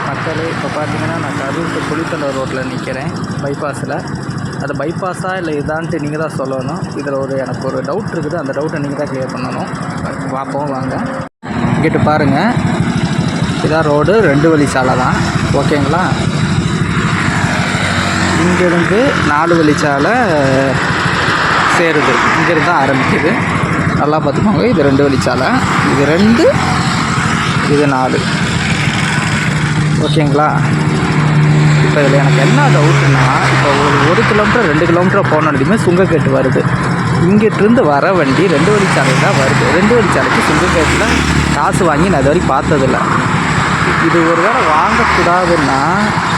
மக்களே, இப்போ பார்த்தீங்கன்னா நான் கரூர் டு குளித்தலை ரோட்டில் நிற்கிறேன், பைபாஸில். அது பைபாஸா இல்லை இதான்ட்டு நீங்கள் தான் சொல்லணும். இதில் எனக்கு ஒரு டவுட் இருக்குது. அந்த டவுட்டை நீங்கள் தான் கிளியர் பண்ணணும். பார்ப்போம் வாங்க. இங்கிட்டு பாருங்கள், இதான் ரோடு, 2 வழி சாலை தான். ஓகேங்களா? இங்கேருந்து 4 வழி சாலை சேருது. இங்கேருந்து தான் ஆரம்பிக்குது. நல்லா பார்த்துக்கோங்க. இது 2 வழி சாலை. இது 2, இது 4. ஓகேங்களா? இப்போ இதில் எனக்கு என்ன டவுட்டுன்னா, இப்போ ஒரு கிலோமீட்டர் 2 கிலோமீட்டர் போனோடையுமே சுங்கக்கேட்டு வருது. இங்கிட்டிருந்து வர வண்டி 2 வழிச்சாலை தான் வருது. 2 வழிச்சாலைக்கு சுங்கக்கேட்டில் காசு வாங்கி நான் இது வரைக்கும் பார்த்ததில்ல. இது ஒரு வேளை வாங்கக்கூடாதுன்னா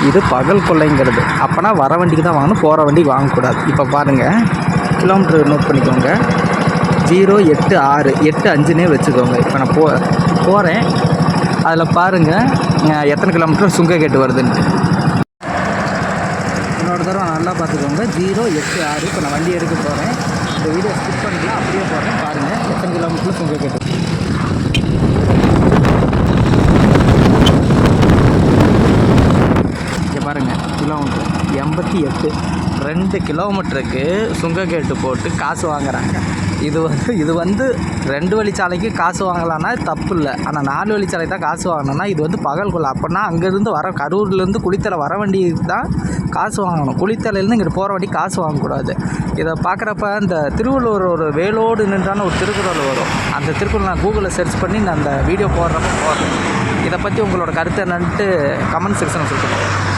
இது பகல் கொள்ளைங்கிறது. அப்போனா வர வண்டிக்கு தான் வாங்கணும், போகிற வண்டிக்கு வாங்கக்கூடாது. இப்போ பாருங்கள், கிலோமீட்டர் நோட் பண்ணிக்கோங்க. 086 85னே வச்சுக்கோங்க. இப்போ நான் போகிறேன். அதில் பாருங்கள் எத்தனை கிலோமீட்டர் சுங்கக்கேட்டு வருதுன்ட்டு. இன்னொரு தடவை நல்லா பார்த்துக்கோங்க. 086. இப்போ நான் வண்டி எடுக்க போகிறேன். இந்த வீடியோ ஸ்கிப் பண்ணிக்கலாம், அப்படியே போகிறேன். பாருங்கள் எத்தனை கிலோமீட்டர் சுங்கக்கேட்டு. இங்கே பாருங்கள், கிலோமீட்டர் 88. 2 கிலோமீட்டருக்கு சுங்கக்கேட்டு போட்டு காசு வாங்குறாங்க. இது வந்து 2 வழிச்சாலைக்கு காசு வாங்கலான்னா தப்பு இல்லை. ஆனால் 4 வழிச்சாலை தான் காசு வாங்கணும்னா இது வந்து பகல் கொள்ளை. அப்படின்னா அங்கேருந்து கரூர்லேருந்து குளித்தலை வர வண்டி தான் காசு வாங்கணும். குளித்தலையிலேருந்து இங்கே போகிற வண்டி காசு வாங்கக்கூடாது. இதை பார்க்குறப்ப இந்த திருவள்ளுவர் ஒரு வேலோடு நின்றான ஒரு திருக்குறள் வரும். அந்த திருக்குறள் நான் கூகுளில் சர்ச் பண்ணி நான் அந்த வீடியோ போடுறேன். இதை பற்றி உங்களோட கருத்து என்னன்ட்டு கமெண்ட் செக்ஷனில் சொல்லுங்கள்.